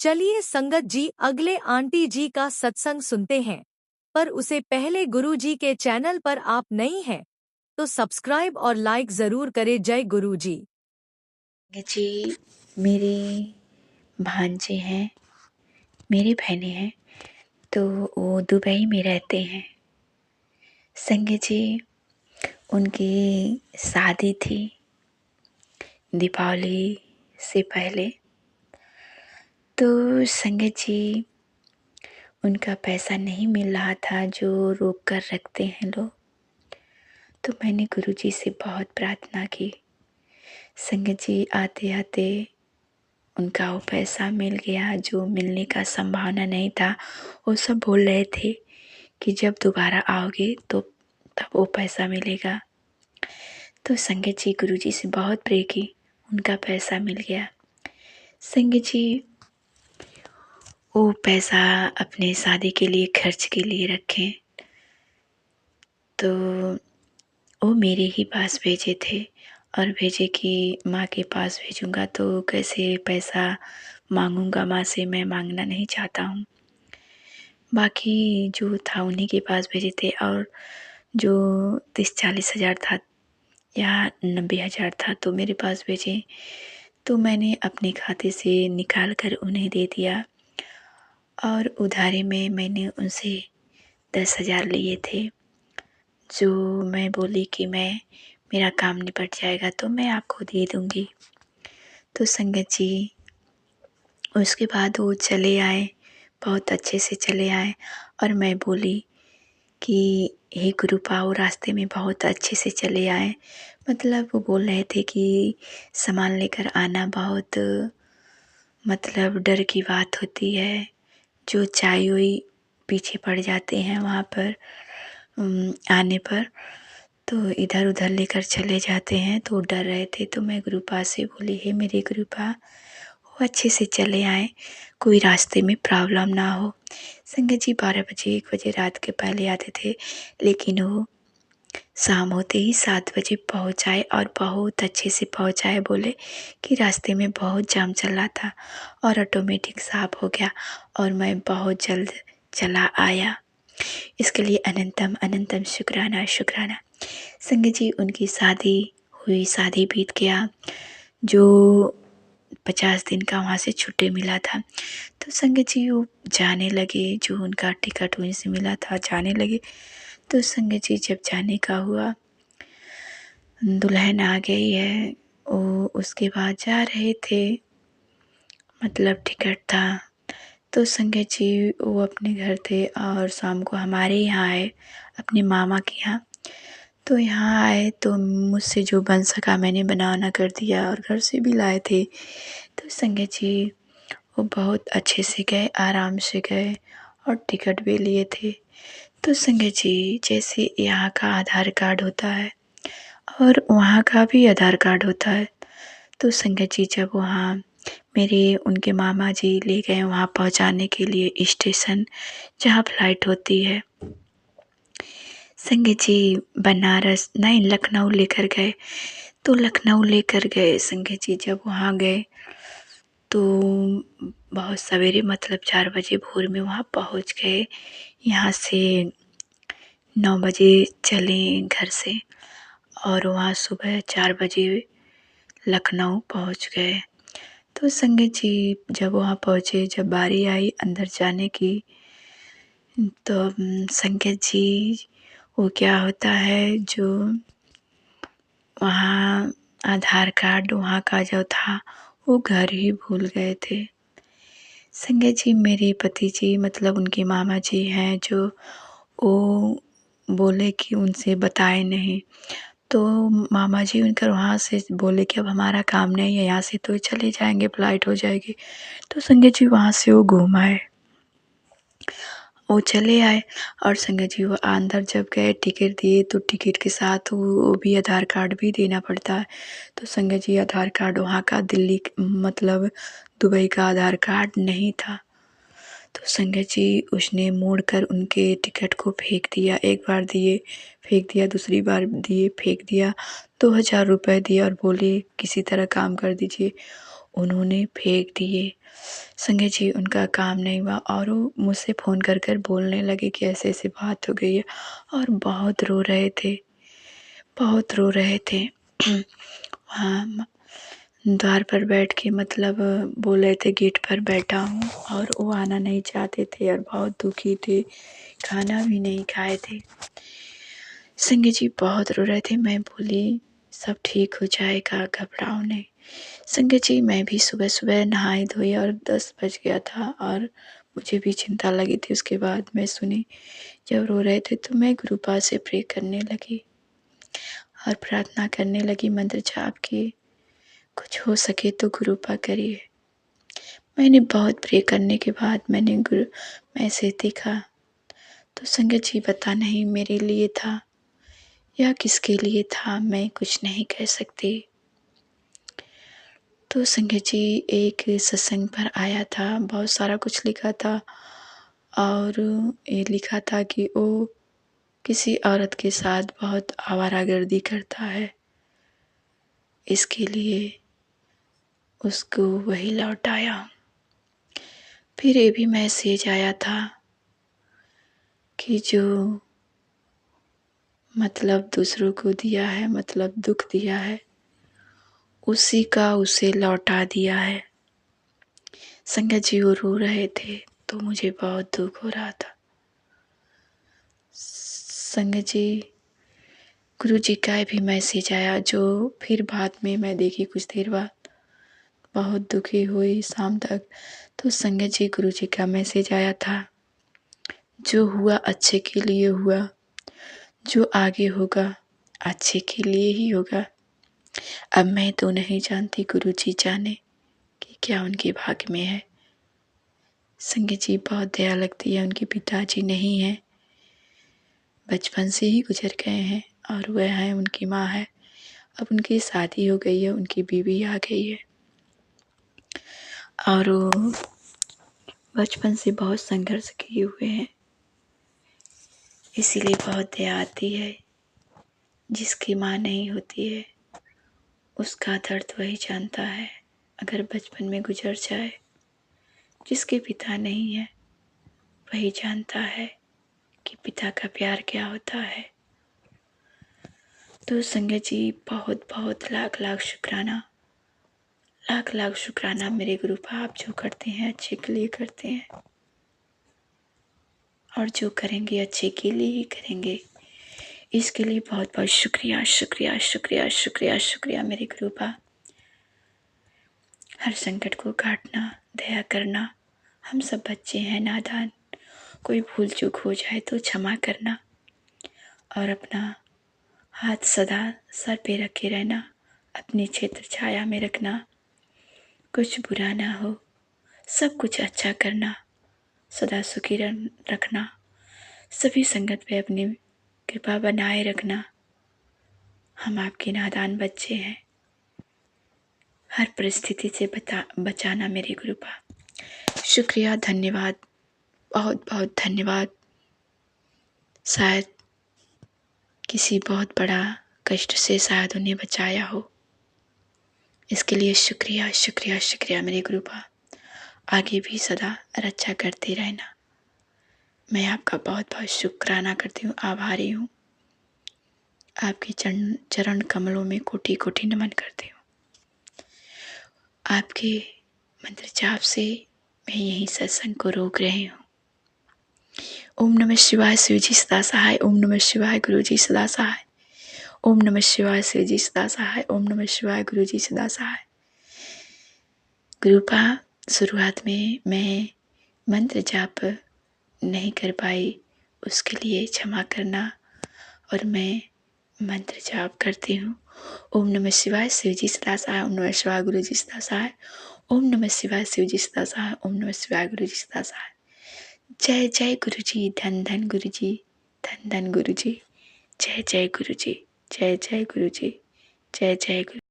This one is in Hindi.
चलिए संगत जी अगले आंटी जी का सत्संग सुनते हैं। पर उसे पहले गुरु जी के चैनल पर आप नहीं हैं तो सब्सक्राइब और लाइक जरूर करें। जय गुरु जी। जी, मेरे भांजे हैं, मेरी बहनें हैं, तो वो दुबई में रहते हैं। संगे जी, उनकी शादी थी दीपावली से पहले। तो संगे जी, उनका पैसा नहीं मिल रहा था जो रोक कर रखते हैं लोग। तो मैंने गुरुजी से बहुत प्रार्थना की। संगत जी, आते आते उनका वो पैसा मिल गया जो मिलने का संभावना नहीं था। वो सब बोल रहे थे कि जब दोबारा आओगे तो तब वो पैसा मिलेगा। तो संगत जी, गुरुजी से बहुत प्रे की, उनका पैसा मिल गया। संगत जी, वो पैसा अपने शादी के लिए खर्च के लिए रखें, तो वो मेरे ही पास भेजे थे और भेजे कि माँ के पास भेजूँगा तो कैसे पैसा मांगूँगा माँ से, मैं मांगना नहीं चाहता हूँ। बाकी जो था उन्हीं के पास भेजे थे और जो 30-40 हज़ार था या 90 हज़ार था तो मेरे पास भेजे। तो मैंने अपने खाते से निकाल कर उन्हें दे दिया और उधारी में मैंने उनसे 10 हज़ार लिए थे, जो मैं बोली कि मेरा काम निपट जाएगा तो मैं आपको दे दूँगी। तो संगत जी, उसके बाद वो चले आए, बहुत अच्छे से चले आए और मैं बोली कि हे गुरु पाओ, रास्ते में बहुत अच्छे से चले आए। मतलब वो बोल रहे थे कि सामान लेकर आना बहुत मतलब डर की बात होती है, जो चाय वाय पीछे पड़ जाते हैं वहाँ पर आने पर, तो इधर उधर लेकर चले जाते हैं तो डर रहे थे। तो मैं गुरुपा से बोली, हे मेरे गुरुपा, वो अच्छे से चले आए, कोई रास्ते में प्रॉब्लम ना हो। संगत जी, 12 बजे 1 बजे रात के पहले आते थे, लेकिन वो शाम होते ही 7 बजे पहुँच आए और बहुत अच्छे से पहुँच आए। बोले कि रास्ते में बहुत जाम चल रहा था और ऑटोमेटिक साफ हो गया और मैं बहुत जल्द चला आया। इसके लिए अनंतम अनंतम शुक्राना शुक्राना। संगत जी, उनकी शादी हुई, शादी बीत गया, जो 50 दिन का वहाँ से छुट्टी मिला था। तो संगत जी, वो जाने लगे, जो उनका टिकट वहीं से मिला था, जाने लगे। तो संगत जी, जब जाने का हुआ, दुल्हन आ गई है, वो उसके बाद जा रहे थे, मतलब टिकट था। तो संगत जी, वो अपने घर थे और शाम को हमारे यहाँ आए, अपने मामा के यहाँ। तो यहाँ आए तो मुझसे जो बन सका मैंने बना कर दिया और घर से भी लाए थे। तो संगत जी, वो बहुत अच्छे से गए, आराम से गए और टिकट भी लिए थे। तो संगत जी, जैसे यहाँ का आधार कार्ड होता है और वहाँ का भी आधार कार्ड होता है। तो संगत जी, जब वहाँ मेरे उनके मामा जी ले गए वहाँ पहुँचाने के लिए स्टेशन जहाँ फ़्लाइट होती है। संगत जी, बनारस नहीं, लखनऊ लेकर गए। तो लखनऊ लेकर गए संगत जी, जब वहाँ गए तो बहुत सवेरे, मतलब 4 बजे भोर में वहाँ पहुँच गए। यहाँ से 9 बजे चले घर से और वहाँ सुबह 4 बजे लखनऊ पहुँच गए। तो संगत जी, जब वहाँ पहुँचे, जब बारी आई अंदर जाने की, तो संगत जी, वो क्या होता है, जो वहाँ आधार कार्ड वहाँ का जो था वो घर ही भूल गए थे। संगत जी, मेरे पति जी, मतलब उनके मामा जी हैं, जो वो बोले कि उनसे बताए नहीं। तो मामा जी उनकर वहाँ से बोले कि अब हमारा काम नहीं है, यहाँ से तो चले जाएंगे, फ़्लाइट हो जाएगी। तो संगत जी, वहाँ से वो घूम आए, वो चले आए और संगत जी, वो अंदर जब गए टिकट दिए तो टिकट के साथ वो भी आधार कार्ड भी देना पड़ता है। तो संगत जी, आधार कार्ड वहाँ का दिल्ली मतलब दुबई का आधार कार्ड नहीं था। तो संगत जी, उसने मोड़ कर उनके टिकट को फेंक दिया। एक बार दिए, फेंक दिया, दूसरी बार दिए, फेंक दिया। 2000 रुपये दिए और बोले किसी तरह काम कर दीजिए। उन्होंने फेंक दिए। संजय जी उनका काम नहीं हुआ और वो मुझसे फ़ोन कर कर बोलने लगे कि ऐसे ऐसे बात हो गई है, और बहुत रो रहे थे, बहुत रो रहे थे। वहाँ द्वार पर बैठ के मतलब बोल रहे थे गेट पर बैठा हूँ, और वो आना नहीं चाहते थे और बहुत दुखी थे, खाना भी नहीं खाए थे। संजय जी बहुत रो रहे थे। मैं बोली सब ठीक हो जाएगा, घबराओ नहीं। संजय जी मैं भी सुबह सुबह नहाई धोई और 10 बज गया था और मुझे भी चिंता लगी थी। उसके बाद मैं सुनी जब रो रहे थे तो मैं गुरुपा से प्रे करने लगी और प्रार्थना करने लगी, मंत्र जाप की, कुछ हो सके तो गुरुपा करिए। मैंने बहुत प्रे करने के बाद मैंने गुरु मैसेज देखा तो संगत जी पता नहीं मेरे लिए था या किसके लिए था, मैं कुछ नहीं कह सकती। तो संगत जी एक सत्संग पर आया था, बहुत सारा कुछ लिखा था और ये लिखा था कि वो किसी औरत के साथ बहुत आवारागर्दी करता है, इसके लिए उसको वही लौटाया। फिर ये भी मैसेज आया था कि जो मतलब दूसरों को दिया है, मतलब दुख दिया है, उसी का उसे लौटा दिया है। संगत जी वो रो रहे थे तो मुझे बहुत दुख हो रहा था। संगत जी गुरु जी का भी मैसेज आया, जो फिर बाद में मैं देखी कुछ देर बाद, बहुत दुखी हुई शाम तक। तो संगत जी गुरु जी का मैसेज आया था, जो हुआ अच्छे के लिए हुआ, जो आगे होगा अच्छे के लिए ही होगा। अब मैं तो नहीं जानती, गुरु जी जाने कि क्या उनके भाग्य में है। संगत जी बहुत दया लगती है, उनके पिताजी नहीं हैं, बचपन से ही गुजर गए हैं और वह हैं उनकी माँ है। अब उनकी शादी हो गई है, उनकी बीवी आ गई है और वो बचपन से बहुत संघर्ष किए हुए हैं, इसीलिए बहुत दया आती है। जिसकी माँ नहीं होती है उसका दर्द वही जानता है, अगर बचपन में गुजर जाए। जिसके पिता नहीं है वही जानता है कि पिता का प्यार क्या होता है। तो संगत जी बहुत बहुत लाख लाख शुक्राना, लाख लाख शुक्राना मेरे गुरुपा, आप जो करते हैं अच्छे के लिए करते हैं और जो करेंगे अच्छे के लिए ही करेंगे। इसके लिए बहुत बहुत शुक्रिया शुक्रिया शुक्रिया शुक्रिया शुक्रिया मेरे गुरुपा। हर संकट को काटना, दया करना, हम सब बच्चे हैं नादान, कोई भूल चूक हो जाए तो क्षमा करना और अपना हाथ सदा सर पे रखे रहना, अपनी क्षेत्र छाया में रखना, कुछ बुरा ना हो, सब कुछ अच्छा करना, सदा सुखी रखना, सभी संगत पे अपनी कृपा बनाए रखना। हम आपके नादान बच्चे हैं, हर परिस्थिति से बचाना मेरे गुरुपा। शुक्रिया, धन्यवाद, बहुत बहुत धन्यवाद। शायद किसी बहुत बड़ा कष्ट से शायद उन्हें बचाया हो, इसके लिए शुक्रिया शुक्रिया शुक्रिया मेरे गुरुपा। आगे भी सदा रक्षा करते रहना। मैं आपका बहुत बहुत शुक्राना करती हूँ, आभारी हूँ। आपके चरण कमलों में कोटि कोटि नमन करती हूँ। आपके मंत्र जाप से मैं यही सत्संग को रोक रही हूँ। ओम नमः शिवाय, शिव जी सदा सहाय। ओम नमः शिवाय, गुरु जी सदा सहाय। ओम नमः शिवाय, शिव जी सदा सहाय। ओम नमः शिवाय, गुरु जी सदा सहाय। गुरुपा, शुरुआत में मैं मंत्र जाप नहीं कर पाई, उसके लिए क्षमा करना, और मैं मंत्र जाप करती हूँ। ओम नमः शिवाय, शिव जी सदा सहाय। ओम नमः शिवाय, गुरु जी सदा सहाय। ओम नमः शिवाय, शिव जी सदा सहाय। ओम नमः शिवाय, गुरु जी सदा सहाय। जय जय गुरु जी, धन धन गुरु जी, धन धन गुरु जी। जय जय गुरु जी, जय जय गुरु जी, जय जय गुरु।